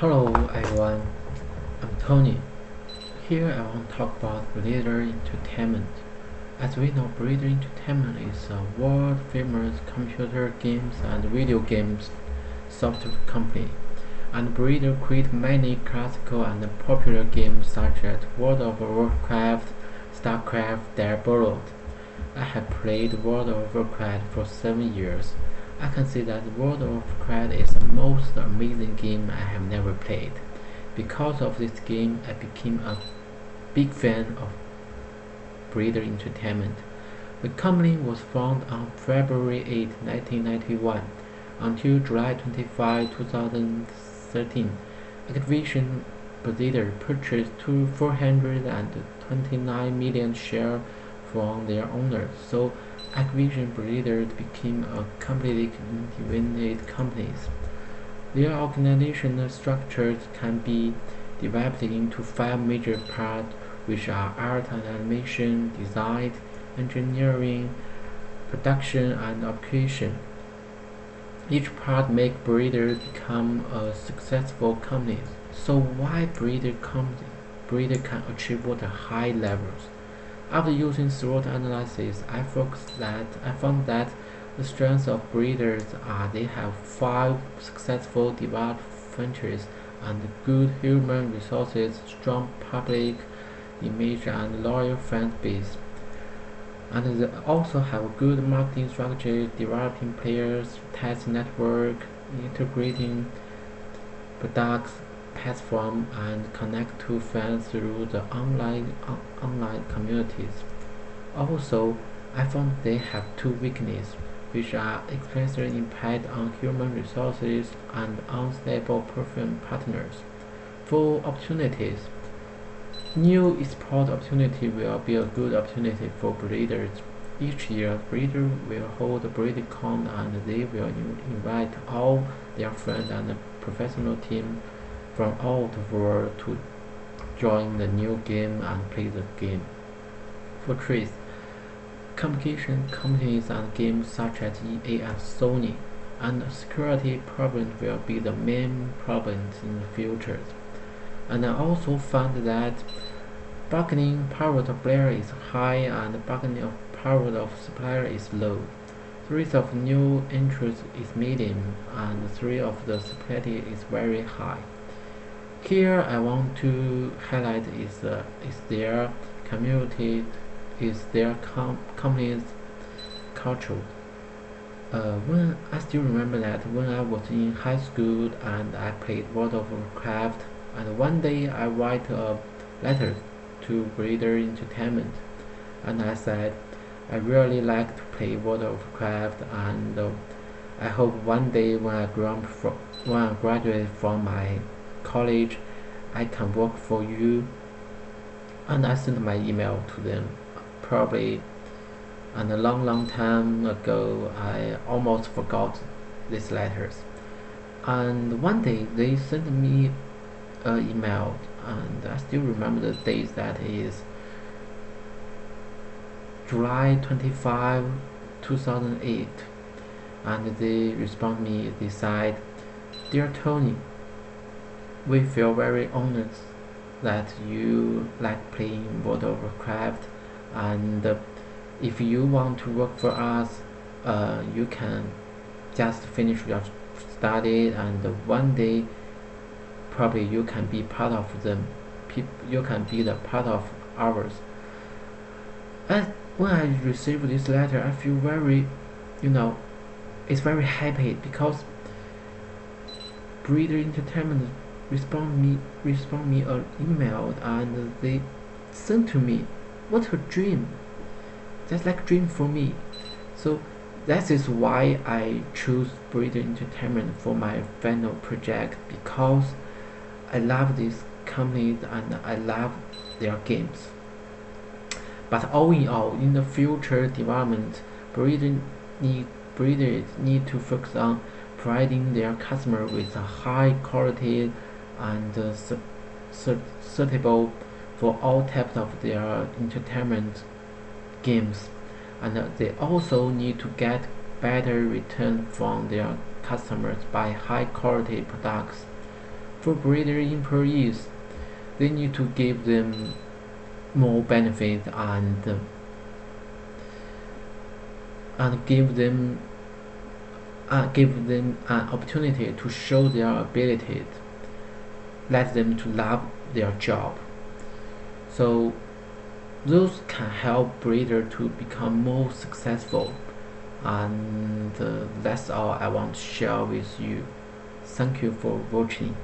Hello everyone, I'm Tony. Here I want to talk about Breeder Entertainment. As we know, Breeder Entertainment is a world famous computer games and video games software company. And Breeder create many classical and popular games such as World of Warcraft, StarCraft, Diablo. I have played World of Warcraft for 7 years. I can say that World of Warcraft is the most amazing game I have never played. Because of this game, I became a big fan of Breeder Entertainment. The company was founded on February 8, 1991 until July 25, 2013. Activision Blizzard purchased 429 million shares from their owners, so Activision Blizzard became a completely independent company. Their organizational structures can be divided into 5 major parts, which are art and animation, design, engineering, production, and operation. Each part makes Breeder become a successful company. So why Breeder can achieve what high levels? After using SWOT analysis, I found that the strengths of breeders are they have 5 successful developed franchises and good human resources, strong public image, and loyal fan base. And they also have a good marketing strategy, developing players, test network, integrating products, platform, and connect to fans through the online communities. Also, I found they have 2 weaknesses, which are expressed impact on human resources and unstable partners. For opportunities, new export opportunity will be a good opportunity for breeders. Each year, breeder will hold a BreederCon and they will invite all their friends and professional teams from all over the world to join the new game and play the game. For trades, communication companies and games such as EA and Sony, and security problems will be the main problems in the future. And I also found that bargaining power of player is high and bargaining power of supplier is low. The risk of new entrants is medium and the rate of the supply is very high. Here I want to highlight is their community, is their company's culture. When I still remember that when I was in high school and I played World of Warcraft, and one day I write a letter to Breeder Entertainment, and I said I really like to play World of Warcraft, and I hope one day when I graduate from my college, I can work for you. And I sent my email to them probably, and a long time ago I almost forgot these letters. And one day they sent me an email, and I still remember the date, that is July 25, 2008, and they respond me, they said, "Dear Tony, we feel very honored that you like playing World of Warcraft, and if you want to work for us, you can just finish your study, and one day probably you can be part of them. You can be the part of ours." And when I received this letter, I feel very, it's very happy because Breeder Entertainment respond me an email and they sent to me. What a dream! That's like a dream for me. So that is why I chose Breeder Entertainment for my final project, because I love this company and I love their games. But all in all, in the future development, breeders need to focus on providing their customer with a high quality and suitable for all types of their entertainment games, and they also need to get better return from their customers by high quality products. For breeder employees, they need to give them more benefit and give them an opportunity to show their abilities, let them to love their job. So those can help breeder to become more successful. And that's all I want to share with you. Thank you for watching.